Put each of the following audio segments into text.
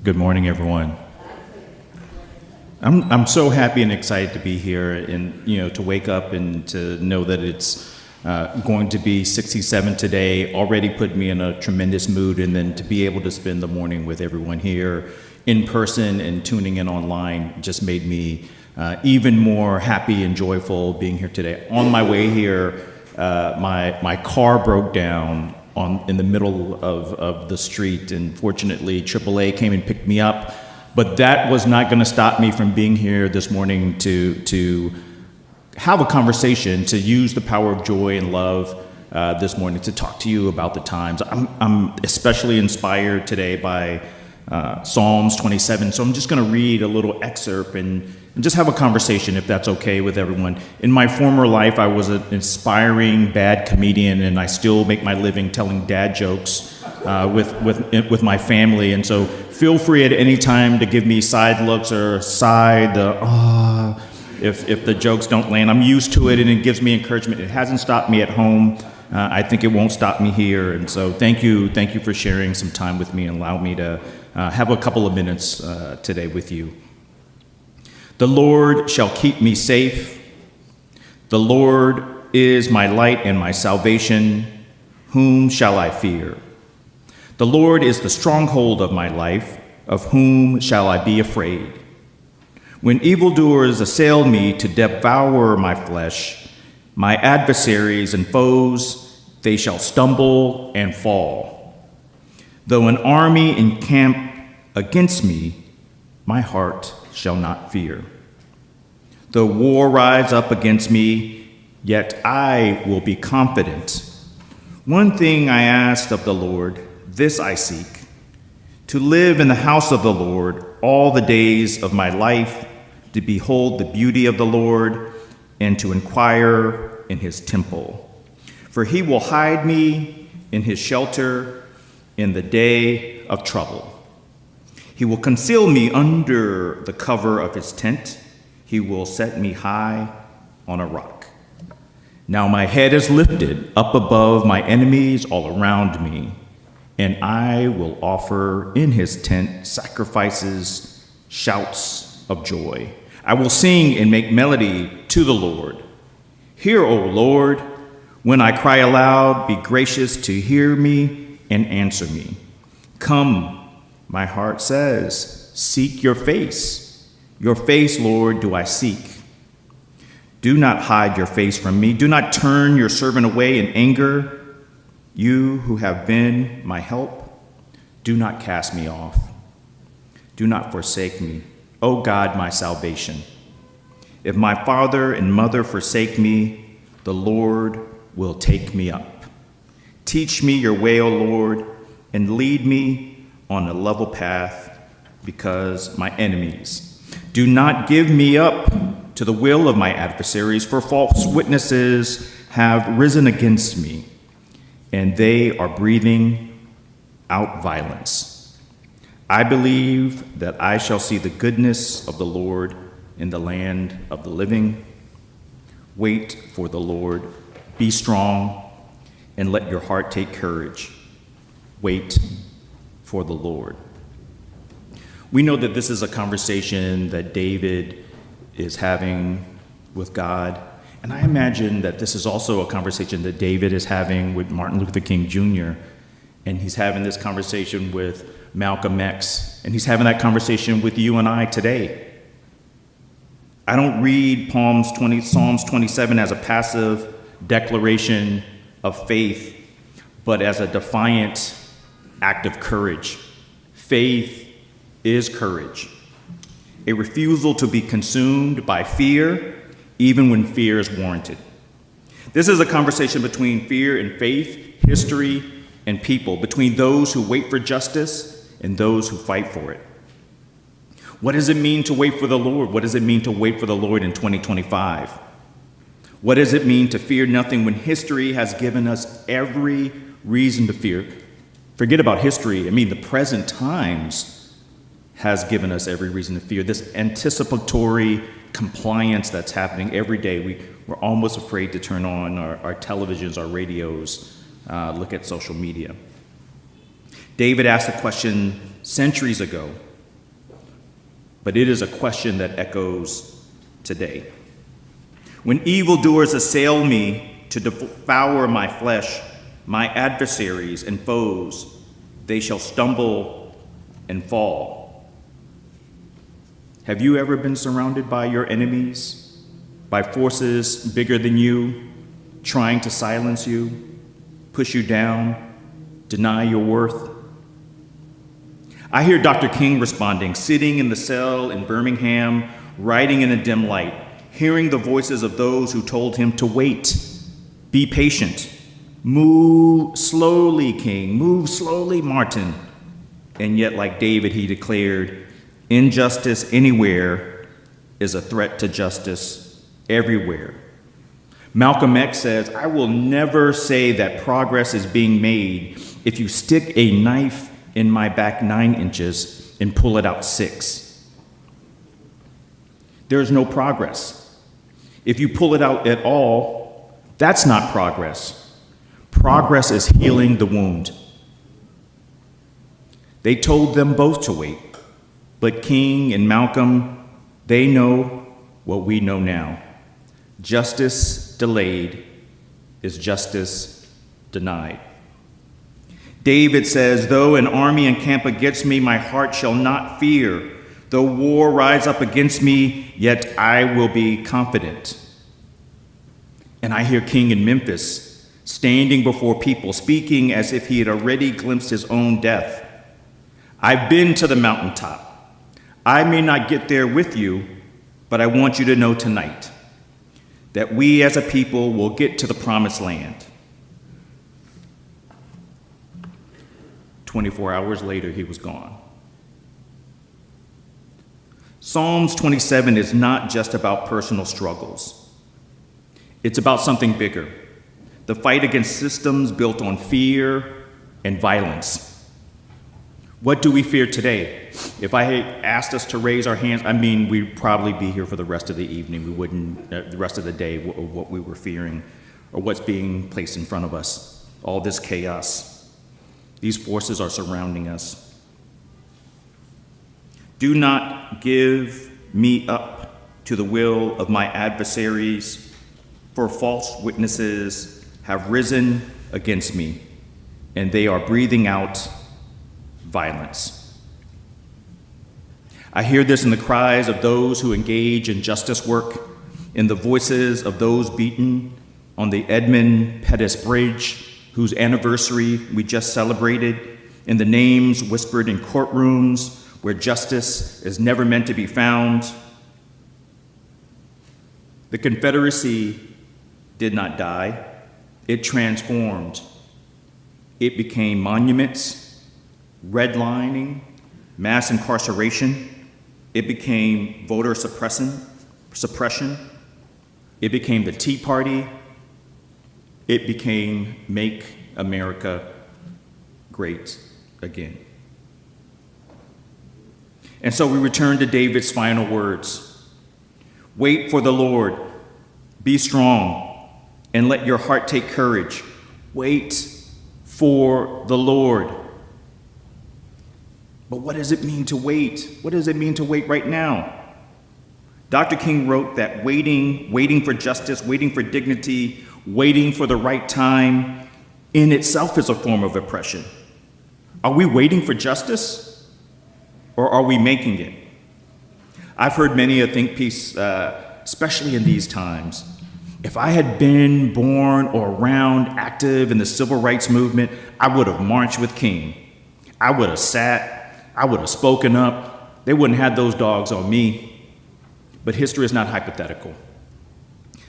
Good morning, everyone. I'm so happy and excited to be here and, to wake up and to know that it's going to be 67 today already put me in a tremendous mood, and then to be able to spend the morning with everyone here in person and tuning in online just made me even more happy and joyful being here today. On my way here, my car broke down in the middle of the street, and fortunately AAA came and picked me up. But that was not going to stop me from being here this morning to have a conversation, to use the power of joy and love this morning to talk to you about the times. I'm especially inspired today by Psalms 27, so I'm just going to read a little excerpt and just have a conversation, if that's okay with everyone. In my former life, I was an inspiring bad comedian, and I still make my living telling dad jokes with my family. And so feel free at any time to give me side looks or if the jokes don't land. I'm used to it, and it gives me encouragement. It hasn't stopped me at home. I think it won't stop me here. And so thank you for sharing some time with me and allow me to have a couple of minutes today with you. The Lord shall keep me safe. The Lord is my light and my salvation. Whom shall I fear? The Lord is the stronghold of my life. Of whom shall I be afraid? When evildoers assail me to devour my flesh, my adversaries and foes, they shall stumble and fall. Though an army encamp against me, my heart shall not fear. Though war rise up against me, yet I will be confident. One thing I asked of the Lord, this I seek, to live in the house of the Lord all the days of my life, to behold the beauty of the Lord and to inquire in his temple. For he will hide me in his shelter in the day of trouble. He will conceal me under the cover of his tent. He will set me high on a rock. Now my head is lifted up above my enemies all around me, and I will offer in his tent sacrifices, shouts of joy. I will sing and make melody to the Lord. Hear, O Lord, when I cry aloud, be gracious to hear me and answer me. Come, my heart says, seek your face. Your face, Lord, do I seek. Do not hide your face from me. Do not turn your servant away in anger. You who have been my help, do not cast me off. Do not forsake me, O God, my salvation. If my father and mother forsake me, the Lord will take me up. Teach me your way, O Lord, and lead me on a level path because my enemies. Do not give me up to the will of my adversaries, for false witnesses have risen against me, and they are breathing out violence. I believe that I shall see the goodness of the Lord in the land of the living. Wait for the Lord. Be strong, and let your heart take courage. Wait for the Lord. We know that this is a conversation that David is having with God. And I imagine that this is also a conversation that David is having with Martin Luther King Jr. And he's having this conversation with Malcolm X. And he's having that conversation with you and I today. I don't read Psalms 27 as a passive declaration of faith, but as a defiant act of courage. Faith is courage, a refusal to be consumed by fear, even when fear is warranted. This is a conversation between fear and faith, history and people, between those who wait for justice and those who fight for it. What does it mean to wait for the Lord? What does it mean to wait for the Lord in 2025? What does it mean to fear nothing when history has given us every reason to fear? Forget about history. The present times has given us every reason to fear. This anticipatory compliance that's happening every day. We're almost afraid to turn on our televisions, our radios, look at social media. David asked a question centuries ago but it is a question that echoes today. When evildoers assail me to devour my flesh, my adversaries and foes, they shall stumble and fall. Have you ever been surrounded by your enemies, by forces bigger than you, trying to silence you, push you down, deny your worth? I hear Dr. King responding, sitting in the cell in Birmingham, writing in a dim light, hearing the voices of those who told him to wait, be patient, move slowly, King, move slowly, Martin. And yet, like David, he declared, injustice anywhere is a threat to justice everywhere. Malcolm X says, I will never say that progress is being made if you stick a knife in my back 9 inches and pull it out 6. There is no progress. If you pull it out at all, that's not progress. Progress is healing the wound. They told them both to wait, but King and Malcolm, they know what we know now. Justice delayed is justice denied. David says, though an army encamp against me, my heart shall not fear. Though war rise up against me, yet I will be confident. And I hear King in Memphis, standing before people, speaking as if he had already glimpsed his own death. I've been to the mountaintop. I may not get there with you, but I want you to know tonight that we as a people will get to the promised land. 24 hours later, he was gone. Psalms 27 is not just about personal struggles. It's about something bigger, the fight against systems built on fear and violence. What do we fear today? If I had asked us to raise our hands, we'd probably be here for the rest of the evening. We wouldn't, the rest of the day, what we were fearing or what's being placed in front of us, all this chaos. These forces are surrounding us. Do not give me up to the will of my adversaries, for false witnesses have risen against me, and they are breathing out violence. I hear this in the cries of those who engage in justice work, in the voices of those beaten on the Edmund Pettus Bridge, whose anniversary we just celebrated, in the names whispered in courtrooms where justice is never meant to be found. The Confederacy did not die. It transformed. It became monuments, redlining, mass incarceration. It became voter suppression. It became the Tea Party. It became Make America Great Again. And so we return to David's final words. Wait for the Lord, be strong, and let your heart take courage. Wait for the Lord. But what does it mean to wait? What does it mean to wait right now? Dr. King wrote that waiting for justice, waiting for dignity, waiting for the right time in itself is a form of oppression. Are we waiting for justice, or are we making it? I've heard many a think piece, especially in these times. If I had been born or around active in the civil rights movement, I would have marched with King. I would have sat, I would have spoken up. They wouldn't have those dogs on me. But history is not hypothetical.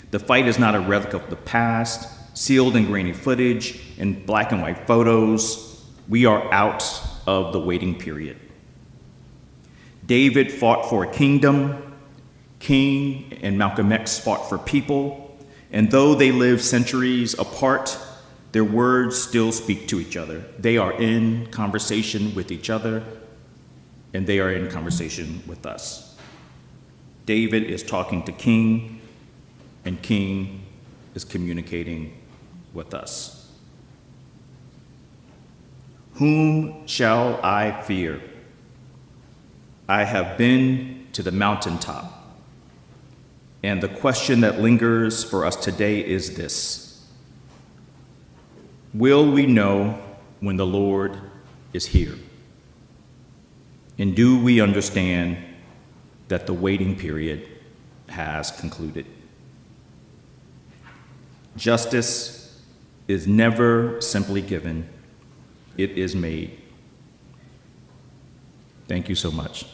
The fight is not a relic of the past, sealed in grainy footage and black and white photos. We are out of the waiting period. David fought for a kingdom. King and Malcolm X fought for people. And though they lived centuries apart, their words still speak to each other. They are in conversation with each other, and they are in conversation with us. David is talking to King, and King is communicating with us. Whom shall I fear? I have been to the mountaintop. And the question that lingers for us today is this: will we know when the Lord is here? And do we understand that the waiting period has concluded? Justice is never simply given, it is made. Thank you so much.